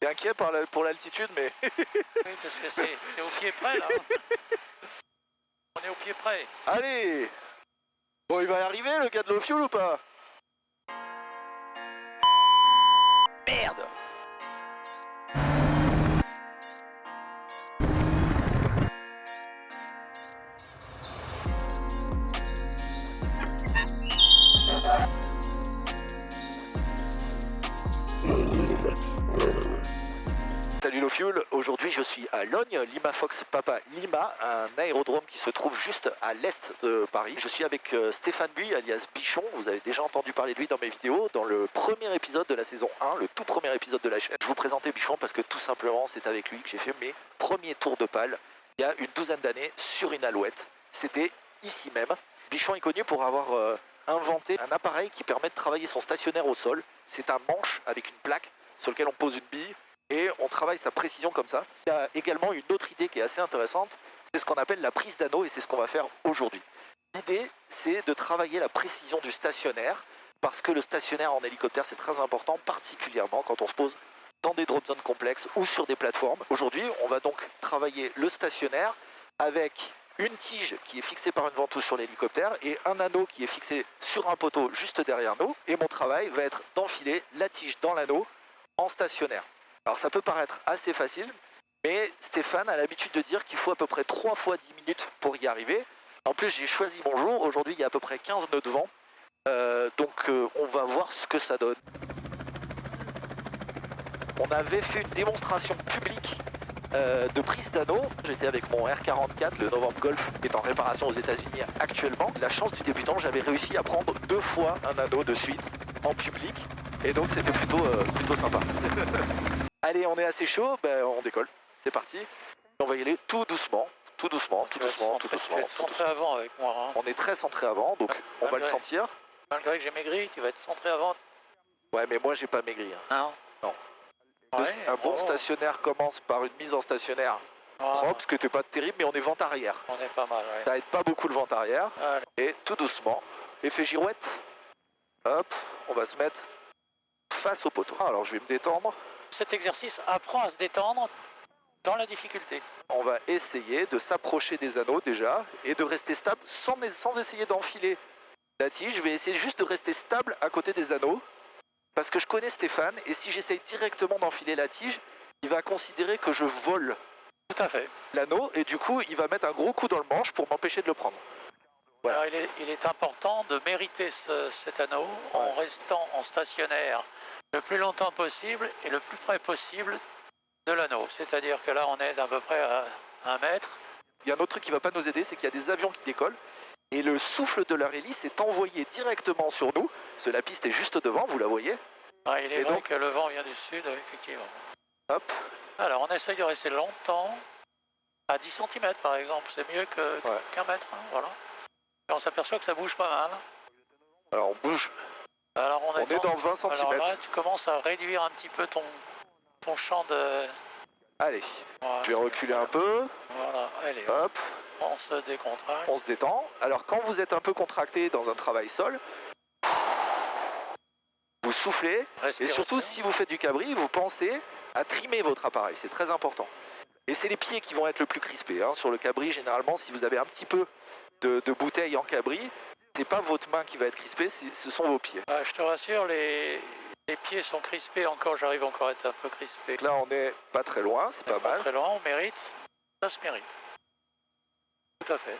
T'es inquiet pour l'altitude, mais... Oui, parce que c'est au pied près, là. On est au pied près. Allez! Bon, il va y arriver, le gars de l'eau fuel ou pas? Merde! Salut Low Fuel, aujourd'hui je suis à Logne, Lima Fox Papa Lima, un aérodrome qui se trouve juste à l'est de Paris. Je suis avec Stéphane Buy, alias Bichon, vous avez déjà entendu parler de lui dans mes vidéos, dans le premier épisode de la saison 1, le tout premier épisode de la chaîne. Je vous présentais Bichon parce que tout simplement c'est avec lui que j'ai fait mes premiers tours de pale il y a une douzaine d'années sur une Alouette. C'était ici même. Bichon est connu pour avoir inventé un appareil qui permet de travailler son stationnaire au sol. C'est un manche avec une plaque sur lequel on pose une bille et on travaille sa précision comme ça. Il y a également une autre idée qui est assez intéressante, c'est ce qu'on appelle la prise d'anneau et c'est ce qu'on va faire aujourd'hui. L'idée, c'est de travailler la précision du stationnaire parce que le stationnaire en hélicoptère, c'est très important, particulièrement quand on se pose dans des drop zones complexes ou sur des plateformes. Aujourd'hui, on va donc travailler le stationnaire avec une tige qui est fixée par une ventouse sur l'hélicoptère et un anneau qui est fixé sur un poteau juste derrière nous. Et mon travail va être d'enfiler la tige dans l'anneau en stationnaire. Alors ça peut paraître assez facile, mais Stéphane a l'habitude de dire qu'il faut à peu près 3 fois 10 minutes pour y arriver. En plus j'ai choisi mon jour, aujourd'hui il y a à peu près 15 nœuds de vent, donc on va voir ce que ça donne. On avait fait une démonstration publique de prise d'anneau. J'étais avec mon R44, le November Golf, qui est en réparation aux États-Unis actuellement. La chance du débutant, j'avais réussi à prendre 2 fois un anneau de suite en public, et donc c'était plutôt sympa. Allez, on est assez chaud, ben, on décolle, c'est parti. On va y aller tout doucement, tout doucement, tout doucement, tout doucement. Tu vas être centré avant avec moi. Hein. On est très centré avant, donc on va le sentir. Malgré que j'ai maigri, tu vas être centré avant. Ouais, mais moi j'ai pas maigri. Hein. Non. Non. Ouais, Un bon stationnaire commence par une mise en stationnaire propre, ce qui n'était pas terrible, mais on est vent arrière. On est pas mal, ouais. Ça aide pas beaucoup le vent arrière. Allez. Et tout doucement, effet girouette. Hop, on va se mettre face au poteau. Alors je vais me détendre. Cet exercice apprend à se détendre dans la difficulté. On va essayer de s'approcher des anneaux déjà et de rester stable sans essayer d'enfiler la tige. Je vais essayer juste de rester stable à côté des anneaux parce que je connais Stéphane et si j'essaye directement d'enfiler la tige, il va considérer que je vole tout à fait l'anneau et du coup il va mettre un gros coup dans le manche pour m'empêcher de le prendre. Voilà. Alors, il est important de mériter cet anneau en restant en stationnaire le plus longtemps possible et le plus près possible de l'anneau. C'est-à-dire que là, on est à peu près à 1 mètre. Il y a un autre truc qui ne va pas nous aider, c'est qu'il y a des avions qui décollent et le souffle de leur hélice est envoyé directement sur nous. Parce que la piste est juste devant, vous la voyez. Ah, il est vrai que le vent vient du sud, effectivement. Hop. Alors, on essaye de rester longtemps à 10 cm par exemple. C'est mieux qu'un mètre. Hein, voilà. Et on s'aperçoit que ça bouge pas mal. Alors, on bouge. Alors on est dans 20 cm. Alors là, tu commences à réduire un petit peu ton champ de... Allez, voilà, je vais reculer un peu. Voilà, allez, hop. On se décontracte. On se détend. Alors quand vous êtes un peu contracté dans un travail sol, vous soufflez. Et surtout si vous faites du cabri, vous pensez à trimer votre appareil. C'est très important. Et c'est les pieds qui vont être le plus crispés. Hein. Sur le cabri, généralement, si vous avez un petit peu de bouteille en cabri, c'est pas votre main qui va être crispée, ce sont vos pieds. Je te rassure, les pieds sont crispés encore, j'arrive encore à être un peu crispé. Donc là, on est pas très loin, c'est pas mal. Pas très loin, on mérite, ça se mérite. Tout à fait.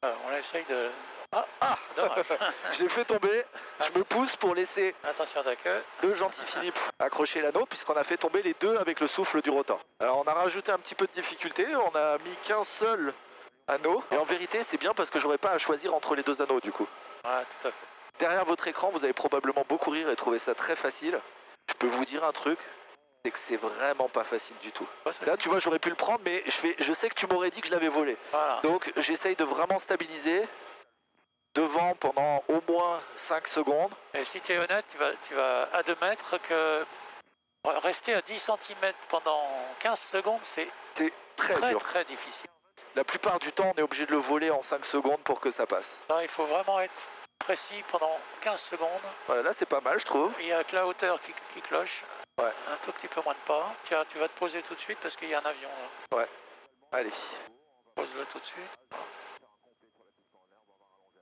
Alors, on essaye de... Ah, dommage. Je l'ai fait tomber, je me pousse pour laisser attention à ta queue. Le gentil Philippe accrocher l'anneau puisqu'on a fait tomber les deux avec le souffle du rotor. Alors on a rajouté un petit peu de difficulté, on a mis qu'un seul anneau. Et en vérité c'est bien parce que j'aurais pas à choisir entre les deux anneaux du coup. Ouais, tout à fait. Derrière votre écran vous allez probablement beaucoup rire et trouver ça très facile. Je peux vous dire un truc, c'est que c'est vraiment pas facile du tout. Là tu vois j'aurais pu le prendre mais je sais que tu m'aurais dit que je l'avais volé. Voilà. Donc j'essaye de vraiment stabiliser devant pendant au moins 5 secondes. Et si tu es honnête, tu vas admettre que rester à 10 cm pendant 15 secondes, c'est très dur. Très difficile. La plupart du temps, on est obligé de le voler en 5 secondes pour que ça passe. Là, il faut vraiment être précis pendant 15 secondes. Voilà, là, c'est pas mal, je trouve. Il y a que la hauteur qui cloche. Ouais. Un tout petit peu moins de pas. Tiens, tu vas te poser tout de suite parce qu'il y a un avion là. Allez, Pose-le tout de suite.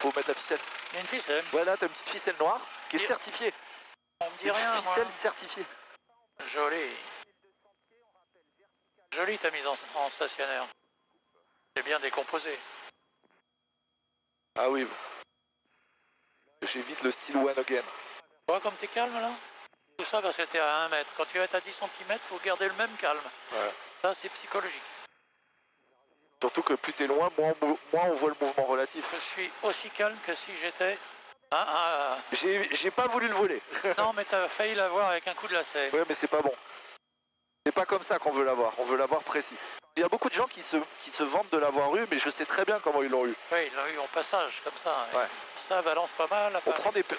faut mettre la ficelle. Il y a une ficelle. Voilà, t'as une petite ficelle noire qui est Et- certifiée. On me dit Une rien, moi. ficelle certifiée. Joli. Jolie ta mise en stationnaire. C'est bien décomposé. Ah oui. J'évite le style one again. Tu vois comme t'es calme là? Tout ça parce que t'es à 1 mètre. Quand tu vas être à 10 cm, faut garder le même calme. Ouais. Ça, c'est psychologique. Surtout que plus t'es loin, moins on voit le mouvement relatif. Je suis aussi calme que si j'étais... J'ai pas voulu le voler. Non, mais t'as failli l'avoir avec un coup de lacet. Ouais, mais c'est pas bon. C'est pas comme ça qu'on veut l'avoir. On veut l'avoir précis. Il y a beaucoup de gens qui se vantent de l'avoir eu, mais je sais très bien comment ils l'ont eu. Oui, ils l'ont eu en passage, comme ça. Ouais. Ça balance pas mal.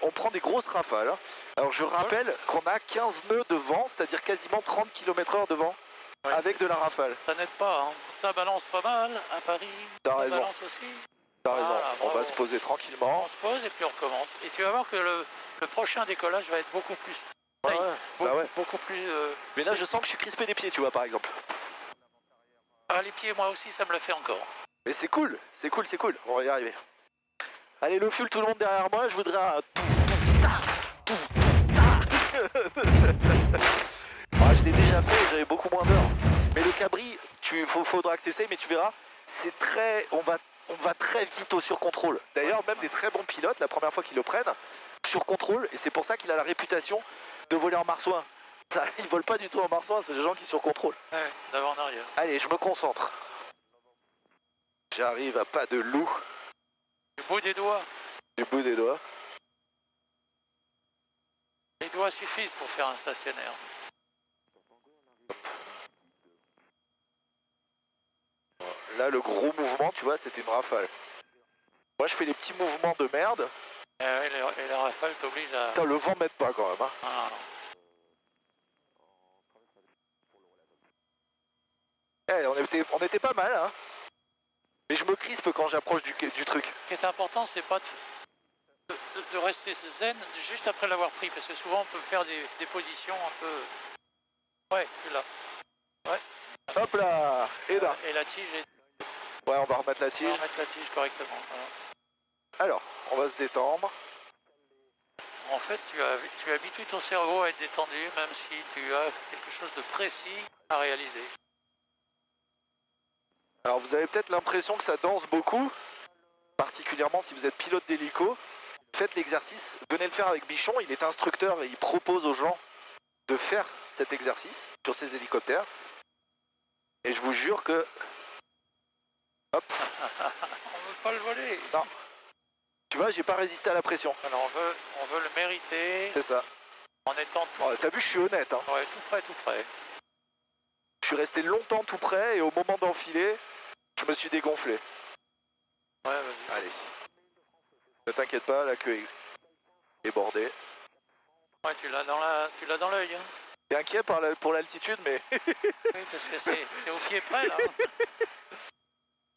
On prend des grosses rafales. Hein. Alors je rappelle qu'on a 15 nœuds de vent, c'est-à-dire quasiment 30 km/h de vent, Ouais, avec de la rafale. Ça n'aide pas. Hein. Ça balance pas mal à Paris. T'as Ça raison. balance aussi. T'as raison. Voilà, On va bravo. se poser tranquillement. On se pose et puis on recommence. Et tu vas voir que le prochain décollage va être beaucoup plus... Ouais, beaucoup, bah ouais. beaucoup plus... Mais là, je sens que je suis crispé des pieds, tu vois, par exemple. Ah, les pieds, moi aussi, ça me le fait encore. Mais c'est cool, c'est cool, c'est cool. On va y arriver. Allez, le fuel, tout le monde derrière moi. Je voudrais un... Ah, je l'ai déjà fait, j'avais beaucoup moins d'heures. Mais le cabri, faudra que tu essayes, mais tu verras, c'est très... On va très vite au surcontrôle. D'ailleurs, même des très bons pilotes, la première fois qu'ils le prennent, surcontrôle, et c'est pour ça qu'il a la réputation de voler en marsouin. Il vole pas du tout en marsouin, c'est les gens qui surcontrôlent. Ouais, d'avant en arrière. Allez, je me concentre. J'arrive à pas de loup. Du bout des doigts. Du bout des doigts. Les doigts suffisent pour faire un stationnaire. Là, le gros mouvement, tu vois, c'était une rafale. Moi, je fais les petits mouvements de merde. Et la rafale t'oblige à... Putain, le vent m'aide pas quand même. Hein. Ah, Eh, on était pas mal, hein. Mais je me crispe quand j'approche du truc. ce qui est important, c'est pas de rester zen juste après l'avoir pris, parce que souvent on peut faire des positions un peu... Ouais, tu l'as. Ouais. Hop là. Et là. Et la tige, Ouais, on va remettre la on tige. va remettre la tige correctement. Voilà. Alors, on va se détendre. En fait, tu habitues ton cerveau à être détendu, même si tu as quelque chose de précis à réaliser. Alors, vous avez peut-être l'impression que ça danse beaucoup, particulièrement si vous êtes pilote d'hélico. Faites l'exercice, venez le faire avec Bichon, il est instructeur et il propose aux gens de faire cet exercice sur ces hélicoptères. Et je vous jure que... Hop, On veut pas le voler. non. Tu vois, j'ai pas résisté à la pression. Alors on veut le mériter C'est ça. en étant tout, Oh, t'as vu, je suis honnête. Hein. ouais, tout près, tout près. Je suis resté longtemps tout près et au moment d'enfiler, je me suis dégonflé. Ouais, vas-y. Allez. Ne t'inquiète pas, la queue est bordée. Ouais, tu l'as dans l'œil. Hein. T'es inquiet pour l'altitude, mais... Oui, parce que c'est au pied près là.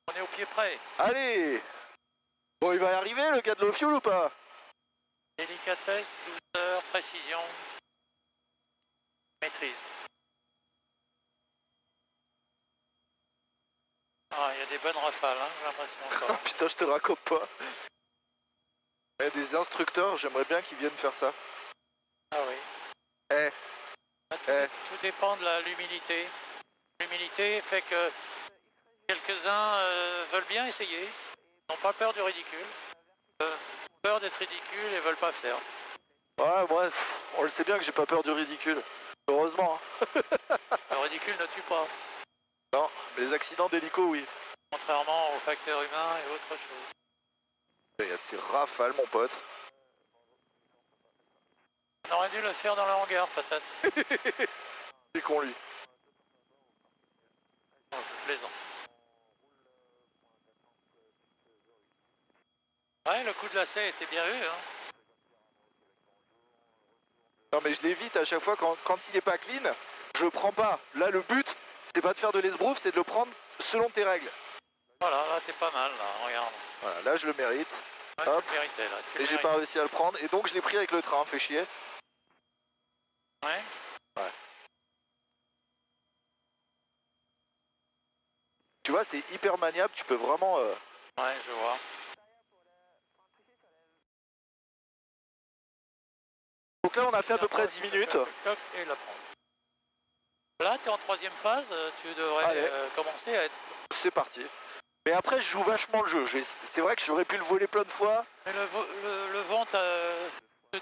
On est au pied près. Allez. Bon, il va y arriver, le gars de l'eau fuel ou pas? Délicatesse, douceur, précision, maîtrise. Ah, il y a des bonnes rafales, hein, j'ai l'impression. encore. Putain, je te raconte pas. Il y a des instructeurs, j'aimerais bien qu'ils viennent faire ça. Ah oui. Eh, Ah, tout dépend de l'humilité. L'humilité fait que quelques-uns veulent bien essayer, n'ont pas peur du ridicule, peur d'être ridicule et veulent pas faire. ouais, bref, on le sait bien que j'ai pas peur du ridicule. Heureusement. Hein. Le ridicule ne tue pas, Non, les accidents d'hélico, oui. contrairement aux facteurs humains et autre chose. Il y a de ces rafales, mon pote. On aurait dû le faire dans le hangar peut-être. C'est con, lui. Non, je plaisante. Ouais, le coup de lacet était bien vu, hein. Non, mais je l'évite à chaque fois quand il est pas clean, je le prends pas. Là, le but, c'est pas de faire de l'esbrouf, c'est de le prendre selon tes règles. Voilà, là t'es pas mal, là, regarde. Voilà, là, je le mérite. Ouais, Hop. tu le méritais, là. Tu Et le j'ai pas réussi à le prendre, et donc je l'ai pris avec le train, fait chier. Ouais. Ouais. Tu vois, c'est hyper maniable, tu peux vraiment... Ouais, je vois. Donc là, on a fait à peu près 10 minutes. Et la prendre. Là, tu es en troisième phase, tu devrais commencer à être... C'est parti. Mais après, je joue vachement le jeu. C'est vrai que j'aurais pu le voler plein de fois. Mais le vent te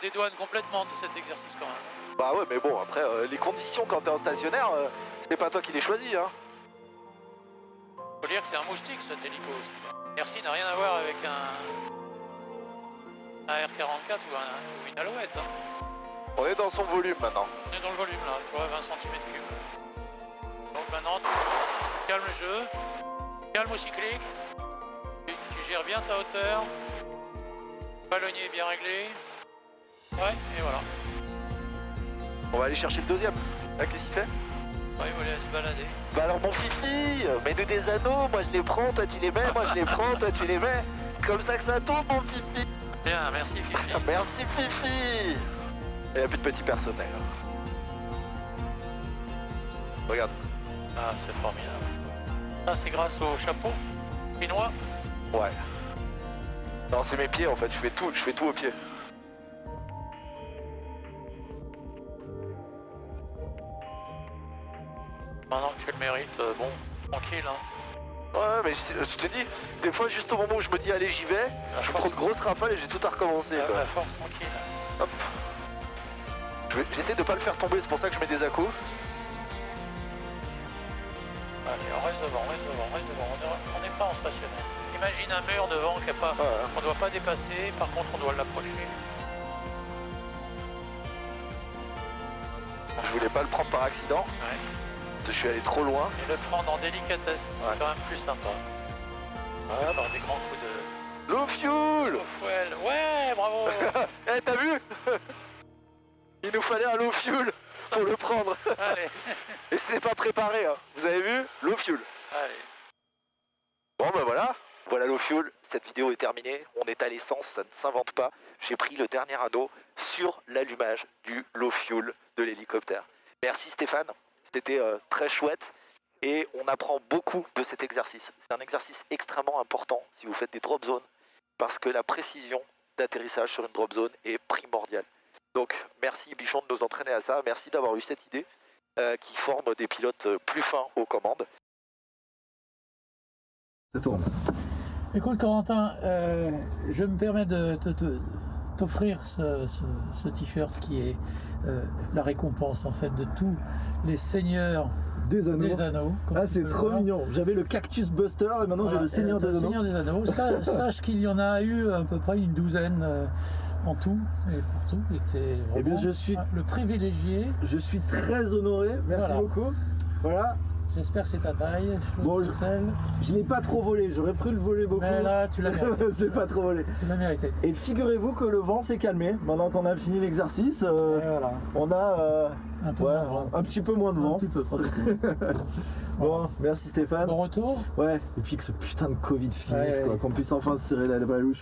dédouane complètement de cet exercice quand même. Bah ouais, mais bon, après, les conditions quand t'es en stationnaire, c'est pas toi qui les choisis, hein. Faut dire que c'est un moustique cet hélico aussi. Merci n'a rien à voir avec un R44 ou une Alouette. Hein. On est dans son volume maintenant. On est dans le volume là, tu vois, 20 cm3. Donc maintenant, calme le jeu, calme au cyclique, tu gères bien ta hauteur, le ballonnier est bien réglé. Ouais, et voilà. On va aller chercher le deuxième. Là, qu'est-ce qu'il fait? Ouais, il va aller se balader. Bah alors mon fifi, mets-nous des anneaux, moi je les prends, toi tu les mets, moi je les prends, toi tu les mets. C'est comme ça que ça tombe mon fifi. Bien, merci Fifi. Merci fifi. Il n'y a plus de petit personnel. Regarde. Ah, c'est formidable. Ça, c'est grâce au chapeau chinois. Ouais. Non, c'est mes pieds en fait, je fais tout aux pieds. Maintenant que tu le mérites, bon, tranquille. Hein. Ouais, mais je te dis, des fois juste au moment où je me dis allez j'y vais, je prends de grosses rafales et j'ai tout à recommencer. Quoi. La force tranquille. Hop. J'essaie de pas le faire tomber, c'est pour ça que je mets des à-coups. Allez, on reste devant, reste devant. On n'est pas en stationnaire. Imagine un mur devant qu'on ne doit pas dépasser, par contre on doit l'approcher. Je voulais pas le prendre par accident. Ouais. Je suis allé trop loin. Et le prendre en délicatesse, c'est quand même plus sympa. Ouais, par des grands coups de... Low fuel. Low fuel. Ouais, bravo. Eh, t'as vu? Il nous fallait un low fuel pour le prendre. Allez. Et ce n'est pas préparé, hein. Vous avez vu? Low fuel. Allez. Bon ben voilà low fuel, cette vidéo est terminée, on est à l'essence, ça ne s'invente pas. J'ai pris le dernier anneau sur l'allumage du low fuel de l'hélicoptère. Merci Stéphane, c'était très chouette et on apprend beaucoup de cet exercice. C'est un exercice extrêmement important si vous faites des drop zones parce que la précision d'atterrissage sur une drop zone est primordiale. Donc merci Bichon de nous entraîner à ça, merci d'avoir eu cette idée qui forme des pilotes plus fins aux commandes. Ça tourne. Écoute Corentin, je me permets de t'offrir ce t-shirt qui est la récompense en fait de tous les seigneurs des anneaux. Ah c'est trop mignon. J'avais le Cactus Buster et maintenant j'ai le Seigneur des Anneaux. Sache qu'il y en a eu à peu près une douzaine en tout et pour tout. Eh bien je suis le privilégié. Je suis très honoré. Merci beaucoup. Voilà. J'espère que c'est ta taille. Bon, je n'ai pas trop volé, j'aurais pu le voler beaucoup. Mais là, tu l'as mérité. Je n'ai pas trop volé. Tu l'as mérité. Et figurez-vous que le vent s'est calmé. Maintenant qu'on a fini l'exercice, voilà. On a un petit peu moins de vent. Un petit peu, Bon, merci Stéphane. Bon retour. Ouais, et puis que ce putain de Covid finisse, quoi, qu'on puisse enfin se serrer la louche.